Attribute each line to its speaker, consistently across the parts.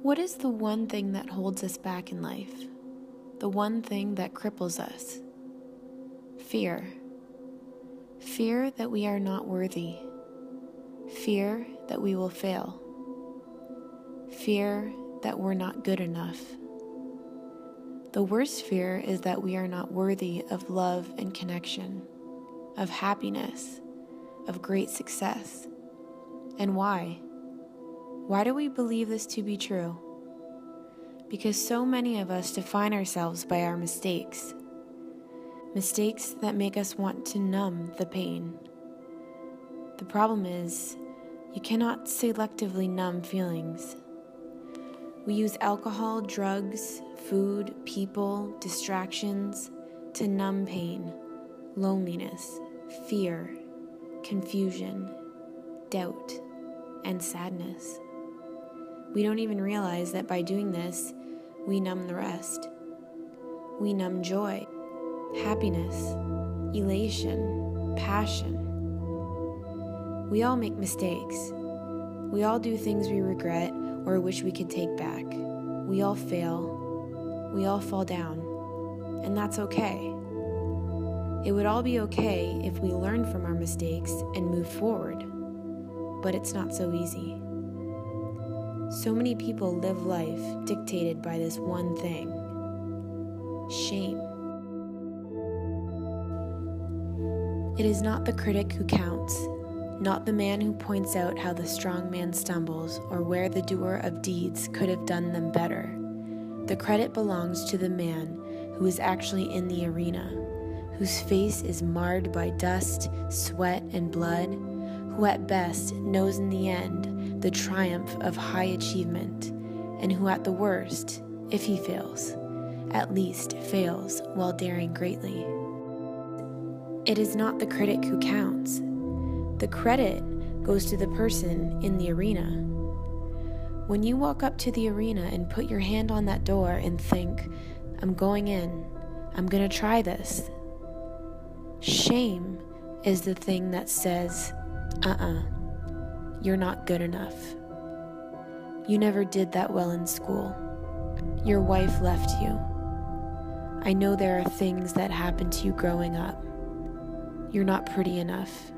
Speaker 1: What is the one thing that holds us back in life? The one thing that cripples us? Fear. Fear that we are not worthy. Fear that we will fail. Fear that we're not good enough. The worst fear is that we are not worthy of love and connection, of happiness, of great success. And why? Why do we believe this to be true? Because so many of us define ourselves by our mistakes. Mistakes that make us want to numb the pain. The problem is, you cannot selectively numb feelings. We use alcohol, drugs, food, people, distractions to numb pain, loneliness, fear, confusion, doubt, and sadness. We don't even realize that by doing this, we numb the rest. We numb joy, happiness, elation, passion. We all make mistakes. We all do things we regret or wish we could take back. We all fail. We all fall down. And that's okay. It would all be okay if we learn from our mistakes and move forward. But it's not so easy. So many people live life dictated by this one thing: shame. It is not the critic who counts, not the man who points out how the strong man stumbles or where the doer of deeds could have done them better. The credit belongs to the man who is actually in the arena, whose face is marred by dust, sweat, and blood, who at best knows in the end the triumph of high achievement, and who at the worst, if he fails, at least fails while daring greatly. It is not the critic who counts. The credit goes to the person in the arena. When you walk up to the arena and put your hand on that door and think, I'm going in, I'm gonna try this. Shame is the thing that says, you're not good enough. You never did that well in school. Your wife left you. I know there are things that happened to you growing up. You're not pretty enough.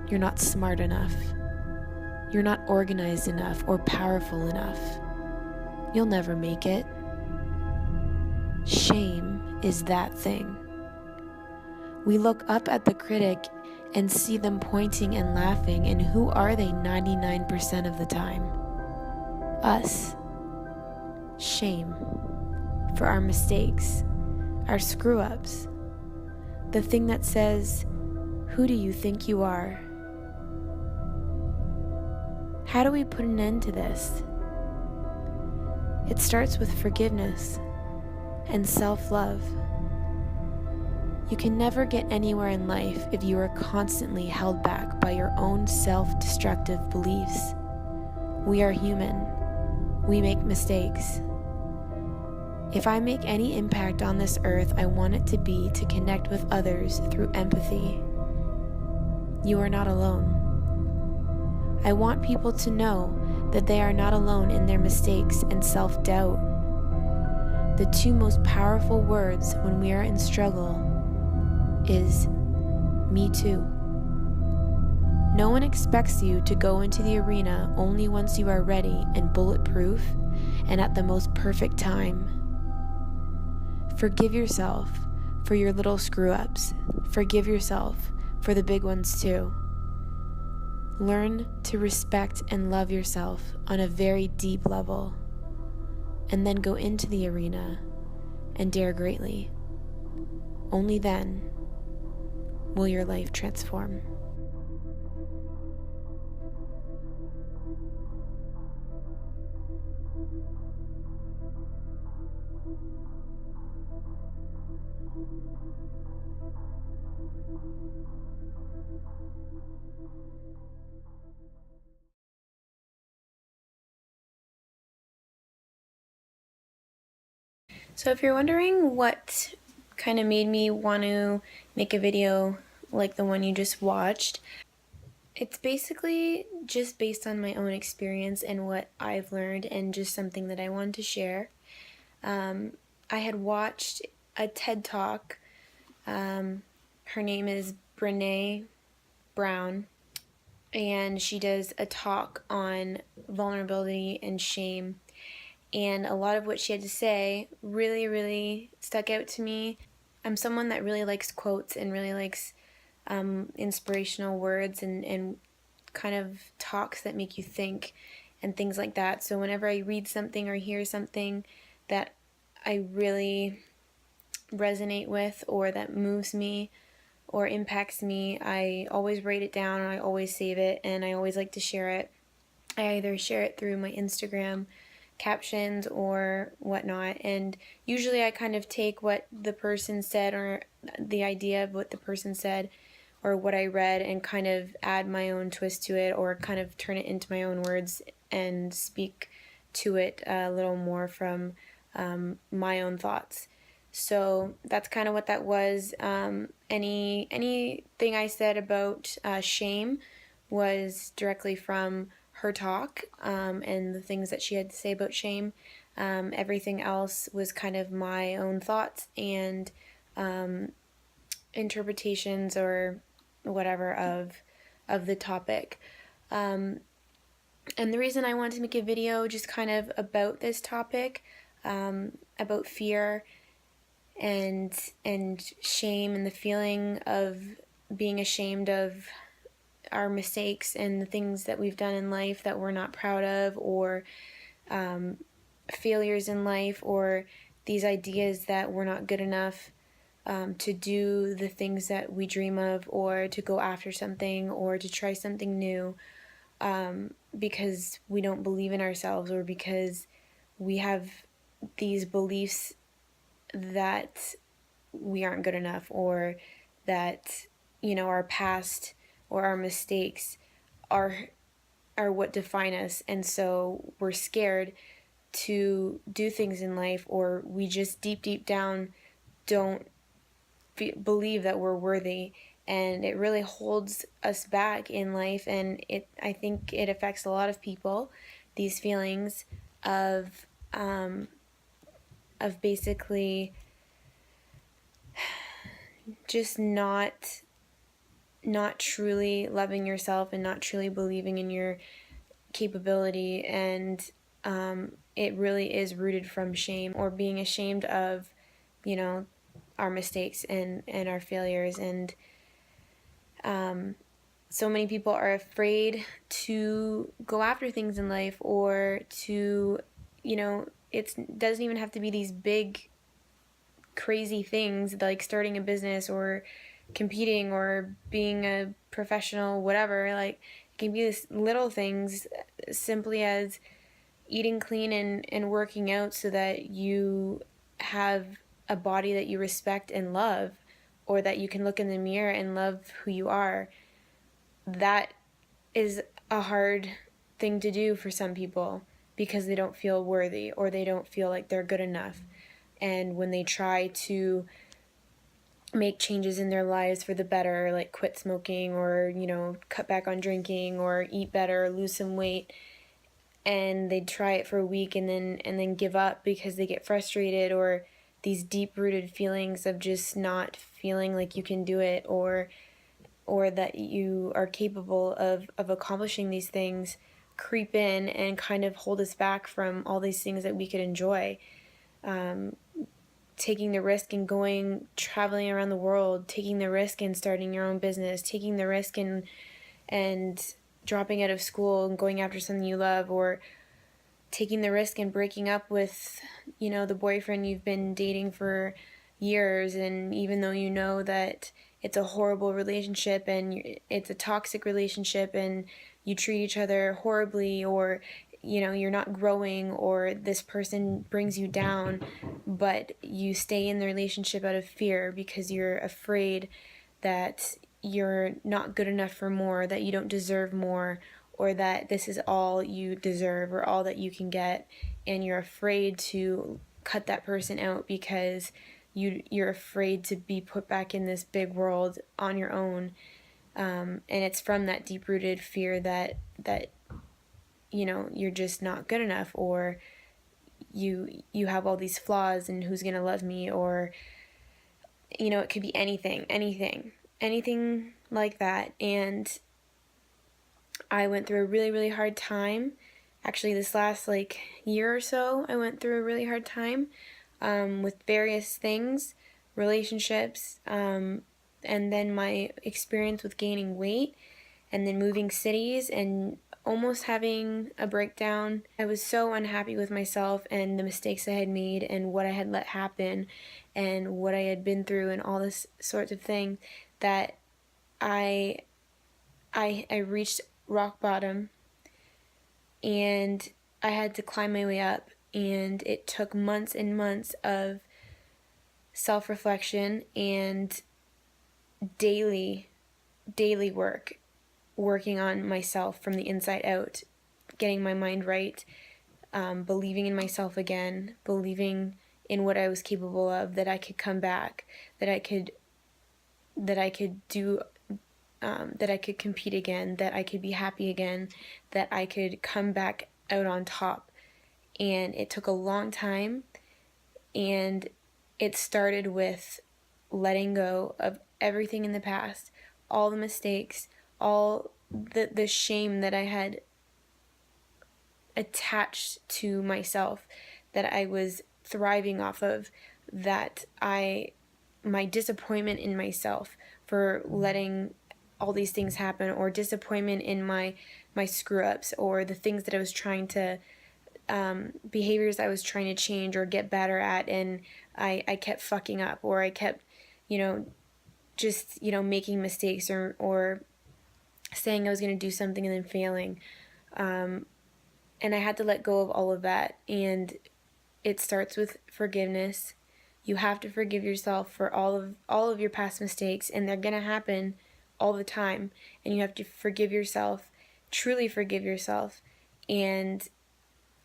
Speaker 1: You're not smart enough. You're not organized enough or powerful enough. You'll never make it. Shame is that thing. We look up at the critic and see them pointing and laughing, and who are they 99% of the time? Us. Shame. For our mistakes, our screw-ups. The thing that says, who do you think you are? How do we put an end to this? It starts with forgiveness and self-love. You can never get anywhere in life if you are constantly held back by your own self-destructive beliefs. We are human. We make mistakes. If I make any impact on this earth, I want it to be to connect with others through empathy. You are not alone. I want people to know that they are not alone in their mistakes and self-doubt. The two most powerful words when we are in struggle is, me too. No one expects you to go into the arena only once you are ready and bulletproof and at the most perfect time. Forgive yourself for your little screw-ups. Forgive yourself for the big ones too. Learn to respect and love yourself on a very deep level, and then go into the arena and dare greatly. Only then will your life transform. So if you're wondering what kind of made me want to make a video like the one you just watched, It's basically just based on my own experience and what I've learned, and just something that I wanted to share. I had watched a TED Talk. Her name is Brene Brown, and she does a talk on vulnerability and shame. And a lot of what she had to say really, really stuck out to me. I'm someone that really likes quotes and really likes inspirational words and kind of talks that make you think and things like that. So whenever I read something or hear something that I really resonate with, or that moves me or impacts me, I always write it down, I always save it, and I always like to share it. I either share it through my Instagram captions or whatnot, and usually I kind of take what the person said, or the idea of what the person said or what I read, and kind of add my own twist to it, or kind of turn it into my own words and speak to it a little more from my own thoughts. So that's kind of what that was. Anything I said about shame was directly from her talk, and the things that she had to say about shame. Everything else was kind of my own thoughts and interpretations or whatever of the topic. And the reason I wanted to make a video just kind of about this topic, about fear and shame, and the feeling of being ashamed of our mistakes and the things that we've done in life that we're not proud of, or failures in life, or these ideas that we're not good enough to do the things that we dream of, or to go after something, or to try something new, because we don't believe in ourselves, or because we have these beliefs that we aren't good enough, or that, our past or our mistakes are what define us, and so we're scared to do things in life, or we just deep down don't believe that we're worthy, and it really holds us back in life. And I think it affects a lot of people, these feelings of basically just not truly loving yourself and not truly believing in your capability. And it really is rooted from shame, or being ashamed of, our mistakes and our failures. And so many people are afraid to go after things in life, or to, it doesn't even have to be these big crazy things like starting a business or competing or being a professional, whatever. Like, it can be this little things, simply as eating clean and working out so that you have a body that you respect and love, or that you can look in the mirror and love who you are. That is a hard thing to do for some people, because they don't feel worthy, or they don't feel like they're good enough. And when they try to make changes in their lives for the better, like quit smoking, or, cut back on drinking, or eat better, lose some weight, and they try it for a week and then give up because they get frustrated, or these deep-rooted feelings of just not feeling like you can do it, or that you are capable of accomplishing these things, creep in and kind of hold us back from all these things that we could enjoy. Taking the risk and traveling around the world, taking the risk and starting your own business, taking the risk and dropping out of school and going after something you love, or taking the risk and breaking up with, the boyfriend you've been dating for years, and even though you know that it's a horrible relationship and it's a toxic relationship and you treat each other horribly, or you're not growing, or this person brings you down, but you stay in the relationship out of fear because you're afraid that you're not good enough for more, that you don't deserve more, or that this is all you deserve or all that you can get, and you're afraid to cut that person out because you're afraid to be put back in this big world on your own. And it's from that deep-rooted fear that you're just not good enough, or you have all these flaws, and who's gonna love me, or it could be anything like that. And I went through a really, really hard time. Actually, this last year or so, I went through a really hard time with various things, relationships, and then my experience with gaining weight, and then moving cities, and almost having a breakdown. I was so unhappy with myself and the mistakes I had made and what I had let happen and what I had been through and all this sorts of thing, that I reached rock bottom, and I had to climb my way up. And it took months and months of self-reflection and daily working on myself from the inside out, getting my mind right, believing in myself again, believing in what I was capable of, that I could come back, that I could do, that I could compete again, that I could be happy again, that I could come back out on top. And it took a long time, and it started with letting go of everything in the past, all the mistakes, all the shame that I had attached to myself, that I was thriving off of, that my disappointment in myself for letting all these things happen, or disappointment in my screw-ups, or the things that I was trying to, behaviors I was trying to change or get better at, and I kept fucking up, or I kept, just, making mistakes, or saying I was going to do something and then failing. And I had to let go of all of that. And it starts with forgiveness. You have to forgive yourself for all of your past mistakes, and they're going to happen all the time. And you have to forgive yourself, truly forgive yourself, and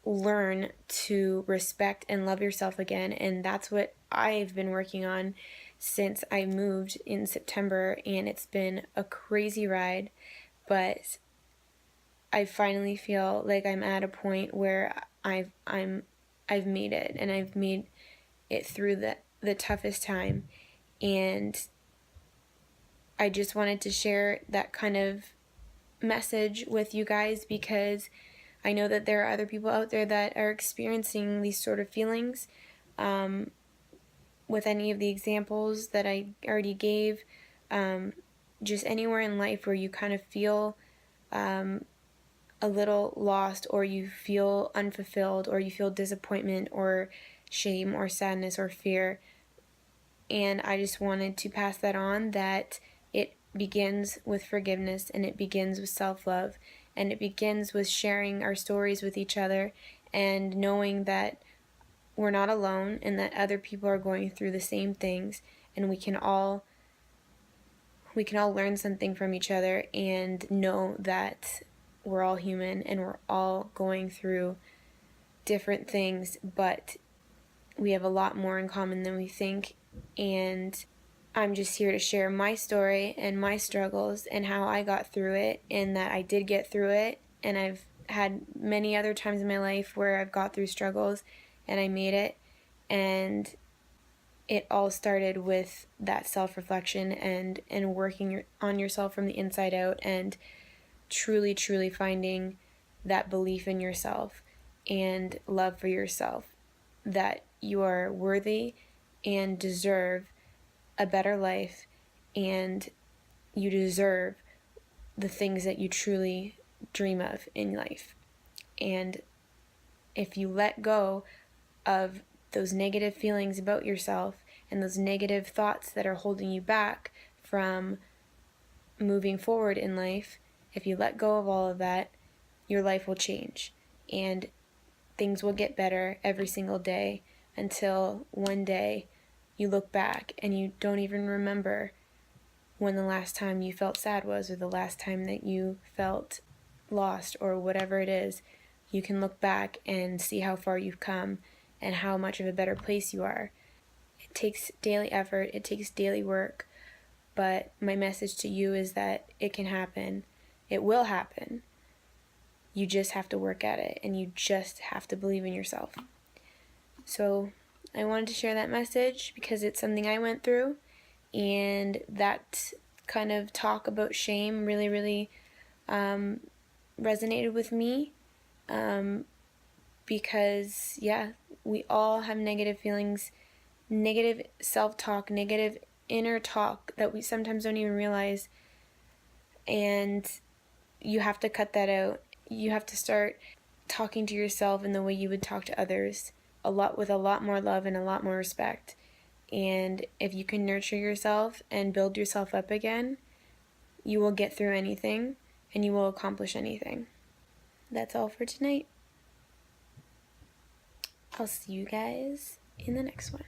Speaker 1: learn to respect and love yourself again. And that's what I've been working on since I moved in September, and it's been a crazy ride, but I finally feel like I'm at a point where I've made it, and I've made it through the toughest time. And I just wanted to share that kind of message with you guys, because I know that there are other people out there that are experiencing these sort of feelings, with any of the examples that I already gave, just anywhere in life where you kind of feel a little lost, or you feel unfulfilled, or you feel disappointment or shame or sadness or fear. And I just wanted to pass that on, that it begins with forgiveness, and it begins with self-love, and it begins with sharing our stories with each other, and knowing that we're not alone, and that other people are going through the same things, and we can all learn something from each other, and know that we're all human, and we're all going through different things, but we have a lot more in common than we think. And I'm just here to share my story and my struggles and how I got through it, and that I did get through it. And I've had many other times in my life where I've got through struggles and I made it. And it all started with that self-reflection and working on yourself from the inside out, and truly, truly finding that belief in yourself and love for yourself, that you are worthy and deserve a better life, and you deserve the things that you truly dream of in life. And if you let go of those negative feelings about yourself and those negative thoughts that are holding you back from moving forward in life, if you let go of all of that, your life will change, and things will get better every single day, until one day you look back and you don't even remember when the last time you felt sad was, or the last time that you felt lost, or whatever it is. You can look back and see how far you've come and how much of a better place you are. It takes daily effort, it takes daily work, But my message to you is that it can happen. It will happen. You just have to work at it, and you just have to believe in yourself. So I wanted to share that message because it's something I went through, and that kind of talk about shame really, really resonated with me, because, yeah, we all have negative feelings, negative self-talk, negative inner talk that we sometimes don't even realize, and you have to cut that out. You have to start talking to yourself in the way you would talk to others, with a lot more love and a lot more respect. And if you can nurture yourself and build yourself up again, you will get through anything and you will accomplish anything. That's all for tonight. I'll see you guys in the next one.